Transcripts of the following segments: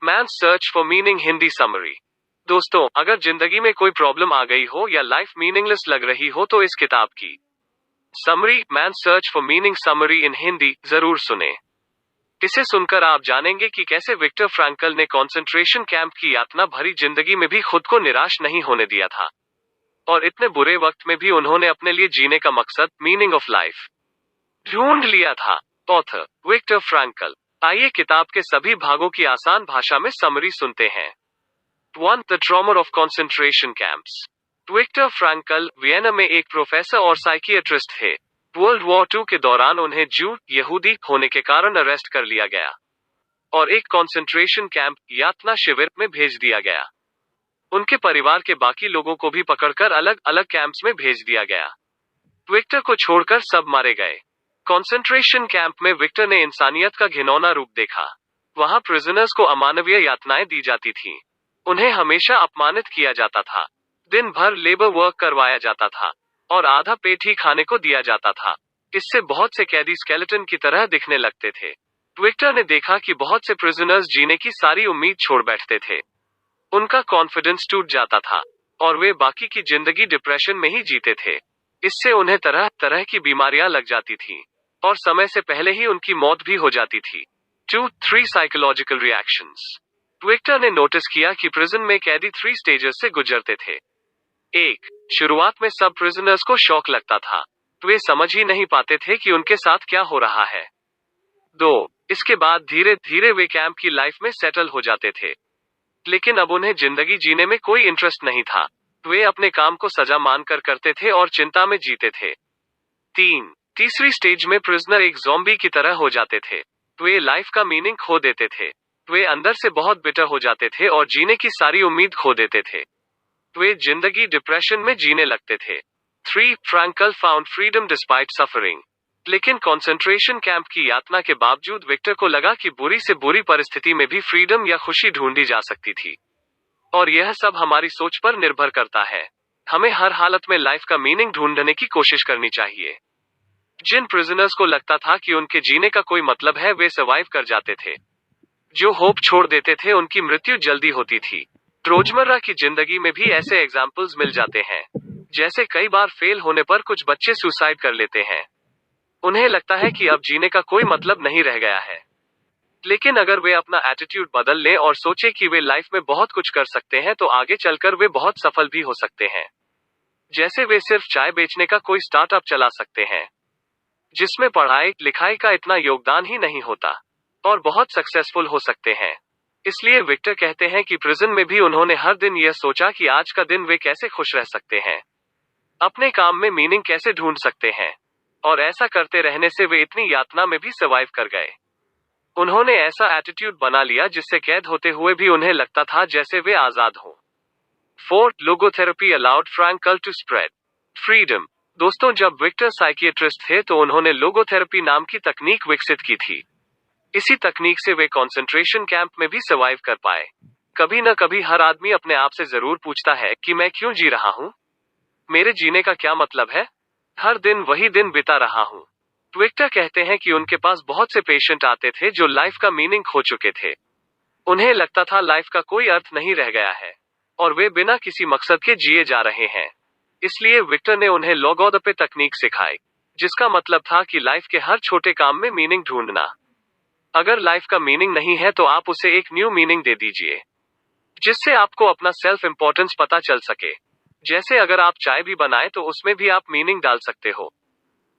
Man search for meaning Hindi summary. दोस्तों, अगर जिंदगी में कोई प्रॉब्लम आ गई हो या लाइफ मीनिंगलेस लग रही हो तो इस किताब की summary, man search for meaning summary इन हिंदी, जरूर सुने। इसे सुनकर आप जानेंगे कि कैसे विक्टर फ्रैंकल ने कंसंट्रेशन कैंप की यातना भरी जिंदगी में भी खुद को निराश नहीं होने दिया था, और इतने बुरे वक्त में भी उन्होंने अपने लिए जीने का मकसद, मीनिंग ऑफ लाइफ, ढूंढ लिया था। Author Viktor Frankl. आइए किताब के सभी भागों की आसान भाषा में समरी सुनते हैं। 1. The trauma of concentration camps. Viktor Frankl Vienna में एक प्रोफेसर और साइकियाट्रिस्ट थे। वर्ल्ड वॉर 2 के दौरान उन्हें जू यहूदी होने के कारण अरेस्ट कर लिया गया और एक कंसंट्रेशन कैंप, यातना शिविर में भेज दिया गया। उनके परिवार के बाकी लोगों को भी पकड़कर अलग अलग कैंप्स में भेज दिया गया। विक्टर को छोड़कर सब मारे गए। कंसंट्रेशन कैंप में विक्टर ने इंसानियत का घिनौना रूप देखा। वहां प्रिजनर्स को अमानवीय यातनाएं दी जाती थीं। उन्हें हमेशा अपमानित किया जाता था। दिन भर लेबर वर्क करवाया जाता था और आधा पेट ही खाने को दिया जाता था। इससे बहुत से कैदी स्केलेटन की तरह दिखने लगते थे। विक्टर ने देखा कि बहुत से प्रिजनर्स जीने की सारी उम्मीद छोड़ बैठते थे। उनका कॉन्फिडेंस टूट जाता था और वे बाकी की जिंदगी डिप्रेशन में ही जीते थे। इससे उन्हें तरह तरह की बीमारियां लग जाती थीं और समय से पहले ही उनकी मौत भी हो जाती थी। 2-3 साइकोलॉजिकल रिएक्शंस। विक्टर ने नोटिस किया कि प्रिजन में कैदी 3 स्टेजेस से गुजरते थे। 1. शुरुआत में सब प्रिजनर्स को शॉक लगता था। वे समझ ही नहीं पाते थे कि उनके साथ क्या हो रहा है। 2. इसके बाद धीरे धीरे वे कैंप की लाइफ में सेटल हो जाते थे, लेकिन अब उन्हें जिंदगी जीने में कोई इंटरेस्ट नहीं था। वे अपने काम को सजा मानकर करते थे और चिंता में जीते थे। 3. तीसरी स्टेज में प्रिजनर एक ज़ॉम्बी की तरह हो जाते थे। वे लाइफ का मीनिंग खो देते थे। वे अंदर से बहुत बिटर हो जाते थे और जीने की सारी उम्मीद खो देते थे। वे जिंदगी डिप्रेशन में जीने लगते थे। 3. Frankl found freedom despite suffering. लेकिन कंसंट्रेशन कैंप की यातना के बावजूद विक्टर को लगा कि बुरी से बुरी परिस्थिति में भी फ्रीडम या खुशी ढूंढी जा सकती थी। और यह सब हमारी सोच पर निर्भर करता है। हमें हर हालत में लाइफ का मीनिंग ढूंढने की कोशिश करनी चाहिए। जिन प्रिजनर्स को लगता था कि उनके जीने का कोई मतलब है, वे सर्वाइव कर जाते थे। जो होप छोड़ देते थे, उनकी मृत्यु जल्दी होती थी। रोजमर्रा की जिंदगी में भी ऐसे एग्जाम्पल्स मिल जाते हैं। जैसे कई बार फेल होने पर कुछ बच्चे सुसाइड कर लेते हैं। उन्हें लगता है कि अब जीने का कोई मतलब नहीं रह गया है। लेकिन अगर वे अपना एटीट्यूड बदल लें और सोचे कि वे लाइफ में बहुत कुछ कर सकते हैं, तो आगे चलकर वे बहुत सफल भी हो सकते हैं। जैसे वे सिर्फ चाय बेचने का कोई स्टार्टअप चला सकते हैं, जिसमें पढ़ाई लिखाई का इतना योगदान ही नहीं होता, और बहुत सक्सेसफुल हो सकते हैं। इसलिए विक्टर कहते हैं कि प्रिजन में भी उन्होंने हर दिन यह सोचा कि आज का दिन वे कैसे खुश रह सकते हैं, अपने काम में मीनिंग कैसे ढूंढ सकते हैं, और ऐसा करते रहने से वे इतनी यातना में भी सर्वाइव कर गए। उन्होंने ऐसा एटीट्यूड बना लिया जिससे कैद होते हुए भी उन्हें लगता था जैसे वे आजाद हों। 4. Logotherapy allowed Frankl to spread freedom. दोस्तों, जब विक्टर साइकियाट्रिस्ट थे तो उन्होंने लोगोथेरेपी नाम की तकनीक विकसित की थी। इसी तकनीक से वे कंसंट्रेशन कैंप में भी सर्वाइव कर पाए। कभी न कभी हर आदमी अपने आप से जरूर पूछता है कि मैं क्यों जी रहा हूं, मेरे जीने का क्या मतलब है, हर दिन वही दिन बिता रहा हूं। विक्टर कहते हैं कि उनके पास बहुत से पेशेंट आते थे जो लाइफ का मीनिंग खो चुके थे। उन्हें लगता था लाइफ का कोई अर्थ नहीं रह गया है और वे बिना किसी मकसद के जिए जा रहे हैं। इसलिए विक्टर ने उन्हें लोगोथेरेपी तकनीक सिखाई, जिसका मतलब था कि लाइफ के हर छोटे काम में मीनिंग ढूंढना। अगर लाइफ का मीनिंग नहीं है तो आप उसे एक न्यू मीनिंग दे दीजिए, जिससे आपको अपना सेल्फ इंपॉर्टेंस पता चल सके। जैसे अगर आप चाय भी बनाए तो उसमें भी आप मीनिंग डाल सकते हो।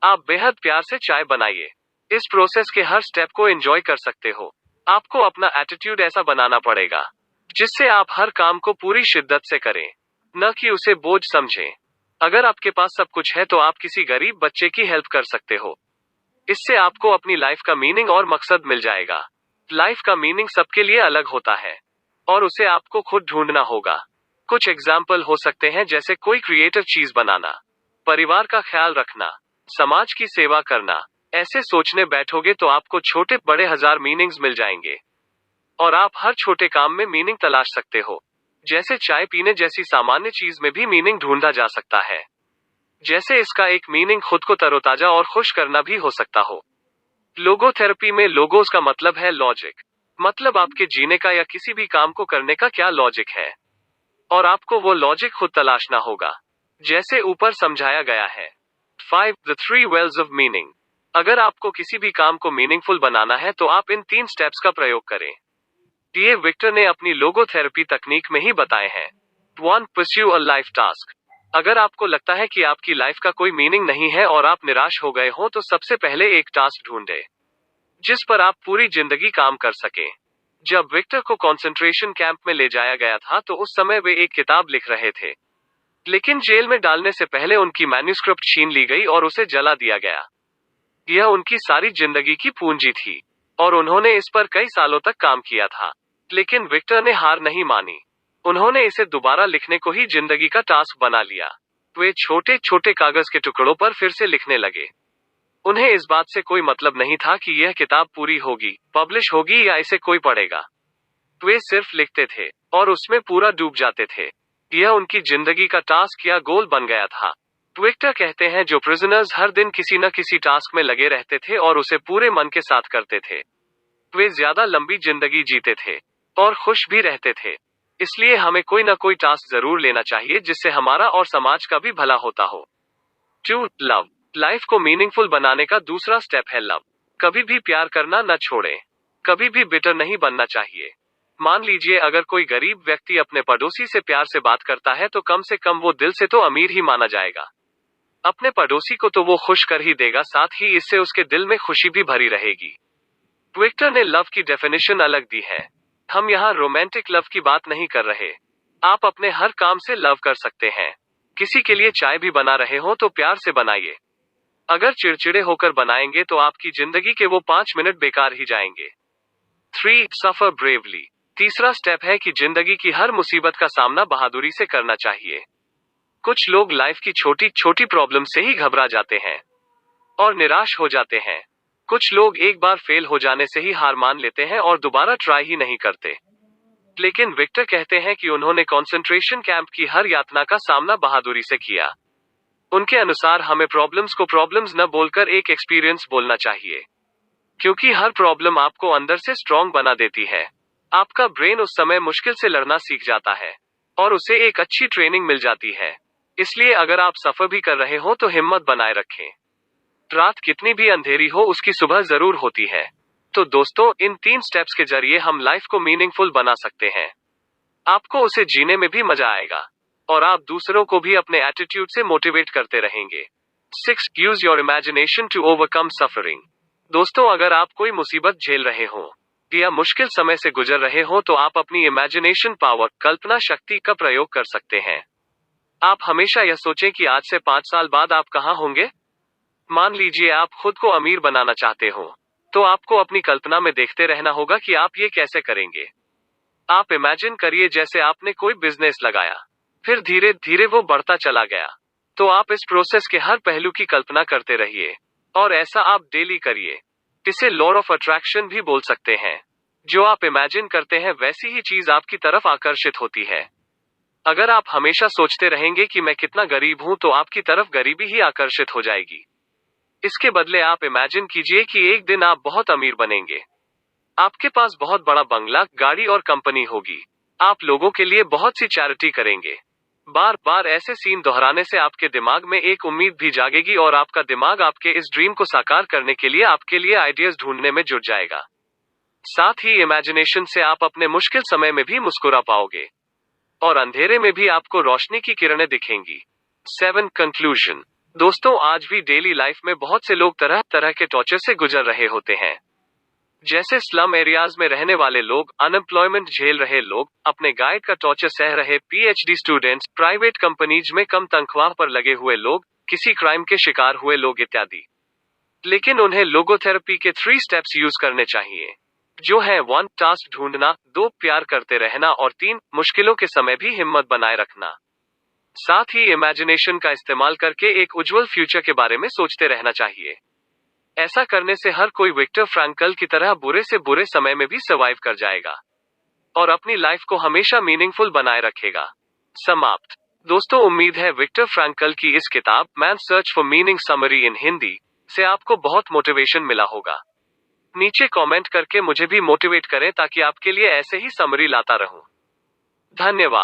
आप बेहद प्यार से चाय बनाइए। इस प्रोसेस के हर स्टेप को एंजॉय कर सकते हो। आपको अपना एटीट्यूड ऐसा बनाना पड़ेगा जिससे आप हर काम को पूरी शिद्दत से करें, न कि उसे बोझ समझें। अगर आपके पास सब कुछ है तो आप किसी गरीब बच्चे की हेल्प कर सकते हो। इससे आपको अपनी लाइफ का मीनिंग और मकसद मिल जाएगा। लाइफ का मीनिंग सबके लिए अलग होता है और उसे आपको खुद ढूंढना होगा। कुछ एग्जाम्पल हो सकते हैं जैसे कोई क्रिएटिव चीज बनाना, परिवार का ख्याल रखना, समाज की सेवा करना। ऐसे सोचने बैठोगे तो आपको छोटे बड़े हजार मीनिंग्स मिल जाएंगे और आप हर छोटे काम में मीनिंग तलाश सकते हो। जैसे चाय पीने जैसी सामान्य चीज में भी मीनिंग ढूंढा जा सकता है। जैसे इसका एक मीनिंग खुद को तरोताजा और खुश करना भी हो सकता हो। लोगोथेरेपी में लोगोस का मतलब है लॉजिक। मतलब आपके जीने का या किसी भी काम को करने का क्या लॉजिक है, और आपको वो लॉजिक खुद तलाशना होगा, जैसे ऊपर समझाया गया है। 5. The 3 wells of meaning. अगर आपको किसी भी काम को मीनिंगफुल बनाना है तो आप इन 3 स्टेप्स का प्रयोग करें। ये विक्टर ने अपनी लोगोथेरेपी तकनीक में ही बताए हैं। 1. Pursue a life task. अगर आपको लगता है कि आपकी लाइफ का कोई मीनिंग नहीं है और आप निराश हो गए हो, तो सबसे पहले एक टास्क ढूंढें जिस पर आप पूरी जिंदगी काम कर सकें। जब विक्टर को कंसंट्रेशन कैंप में ले जाया गया था तो उस समय वे एक किताब लिख रहे थे, लेकिन जेल में डालने से पहले उनकी मैन्युस्क्रिप्ट छीन ली गई और उसे जला दिया गया। यह उनकी सारी जिंदगी की पूंजी थी और उन्होंने इस पर कई सालों तक काम किया था, लेकिन विक्टर ने हार नहीं मानी। उन्होंने इसे दोबारा लिखने को ही जिंदगी का टास्क बना लिया। वे छोटे छोटे कागज के टुकड़ों पर फिर से लिखने लगे। उन्हें इस बात से कोई मतलब नहीं था कि यह किताब पूरी होगी, पब्लिश होगी या इसे कोई पढ़ेगा। वे सिर्फ लिखते थे और उसमें पूरा डूब जाते थे। यह उनकी जिंदगी का टास्क या गोल बन गया था। विक्टर कहते हैं जो प्रिजनर्स हर दिन किसी न किसी टास्क में लगे रहते थे और उसे पूरे मन के साथ करते थे, वे ज्यादा लंबी जिंदगी जीते थे और खुश भी रहते थे। इसलिए हमें कोई ना कोई टास्क जरूर लेना चाहिए जिससे हमारा और समाज का भी भला होता हो। 2. लव। लाइफ को मीनिंगफुल बनाने का दूसरा स्टेप है लव। कभी भी प्यार करना न छोड़ें। कभी भी बिटर नहीं बनना चाहिए। मान लीजिए अगर कोई गरीब व्यक्ति अपने पड़ोसी से प्यार से बात करता है तो कम से कम वो दिल से तो अमीर ही माना जाएगा। अपने पड़ोसी को तो वो खुश कर ही देगा, साथ ही इससे उसके दिल में खुशी भी भरी रहेगी। विक्टर ने लव की डेफिनेशन अलग दी है। हम यहाँ रोमांटिक लव की बात नहीं कर रहे। आप अपने हर काम से लव कर सकते हैं। किसी के लिए चाय भी बना रहे हो तो प्यार से बनाइए। अगर चिड़चिड़े होकर बनाएंगे तो आपकी जिंदगी के वो 5 मिनट बेकार ही जाएंगे। 3. सफर ब्रेवली। तीसरा स्टेप है कि जिंदगी की हर मुसीबत का सामना बहादुरी से करना चाहिए। कुछ लोग लाइफ की छोटी छोटी प्रॉब्लम से ही घबरा जाते हैं और निराश हो जाते हैं। कुछ लोग एक बार फेल हो जाने से ही हार मान लेते हैं और दोबारा ट्राई ही नहीं करते। लेकिन विक्टर कहते हैं कि उन्होंने कंसंट्रेशन कैंप की हर यातना का सामना बहादुरी से किया। उनके अनुसार हमें प्रॉब्लम्स को प्रॉब्लम्स न बोलकर एक एक्सपीरियंस बोलना चाहिए, क्योंकि हर प्रॉब्लम आपको अंदर से स्ट्रांग बना देती है। आपका ब्रेन उस समय मुश्किल से लड़ना सीख जाता है और उसे एक अच्छी ट्रेनिंग मिल जाती है। इसलिए अगर आप सफर भी कर रहे हो तो हिम्मत बनाए रखें। रात कितनी भी अंधेरी हो उसकी सुबह जरूर होती है। तो दोस्तों, इन 3 स्टेप्स के जरिए हम लाइफ को मीनिंगफुल बना सकते हैं। आपको उसे जीने में भी मजा आएगा और आप दूसरों को भी अपने एटीट्यूड से मोटिवेट करते रहेंगे। 6. Use your imagination to overcome suffering. दोस्तों, अगर आप कोई मुसीबत झेल रहे हो या मुश्किल समय से गुजर रहे हो तो आप अपनी इमेजिनेशन पावर, कल्पना शक्ति का प्रयोग कर सकते हैं। आप हमेशा यह सोचें कि आज से 5 साल बाद आप कहाँ होंगे। मान लीजिए आप खुद को अमीर बनाना चाहते हो, तो आपको अपनी कल्पना में देखते रहना होगा कि आप ये कैसे करेंगे। आप इमेजिन करिए जैसे आपने कोई बिजनेस लगाया, फिर धीरे धीरे वो बढ़ता चला गया। तो आप इस प्रोसेस के हर पहलू की कल्पना करते रहिए और ऐसा आप डेली करिए। इसे लॉ ऑफ अट्रैक्शन भी बोल सकते हैं। जो आप इमेजिन करते हैं वैसी ही चीज आपकी तरफ आकर्षित होती है। अगर आप हमेशा सोचते रहेंगे कि मैं कितना गरीब हूं तो आपकी तरफ गरीबी ही आकर्षित हो जाएगी। इसके बदले आप इमेजिन कीजिए कि एक दिन आप बहुत अमीर बनेंगे। आपके पास बहुत बड़ा बंगला, गाड़ी और कंपनी होगी। आप लोगों के लिए बहुत सी चैरिटी करेंगे। बार बार ऐसे सीन दोहराने से आपके दिमाग में एक उम्मीद भी जागेगी और आपका दिमाग आपके इस ड्रीम को साकार करने के लिए आपके लिए आइडियाज ढूंढने में जुट जाएगा। साथ ही इमेजिनेशन से आप अपने मुश्किल समय में भी मुस्कुरा पाओगे और अंधेरे में भी आपको रोशनी की किरणें दिखेंगी। 7. कंक्लूजन। दोस्तों, आज भी डेली लाइफ में बहुत से लोग तरह तरह के टॉर्चर से गुजर रहे होते हैं, जैसे स्लम एरियाज में रहने वाले लोग, अनएम्प्लॉयमेंट झेल रहे लोग, अपने गाइड का टॉर्चर सह रहे पीएचडी स्टूडेंट्स, प्राइवेट कंपनीज में कम तनख्वाह पर लगे हुए लोग, किसी क्राइम के शिकार हुए लोग इत्यादि। लेकिन उन्हें लोगोथेरेपी के 3 स्टेप्स यूज करने चाहिए, जो है 1. टास्क ढूंढना, 2. प्यार करते रहना और 3. मुश्किलों के समय भी हिम्मत बनाए रखना। साथ ही इमेजिनेशन का इस्तेमाल करके एक उज्जवल फ्यूचर के बारे में सोचते रहना चाहिए। ऐसा करने से हर कोई विक्टर फ्रैंकल की तरह बुरे से बुरे समय में भी सर्वाइव कर जाएगा और अपनी लाइफ को हमेशा मीनिंगफुल बनाए रखेगा। समाप्त। दोस्तों, उम्मीद है विक्टर फ्रैंकल की इस किताब man search for meaning summary इन हिंदी से आपको बहुत मोटिवेशन मिला होगा। नीचे कमेंट करके मुझे भी मोटिवेट करें ताकि आपके लिए ऐसे ही समरी लाता रहूं। धन्यवाद।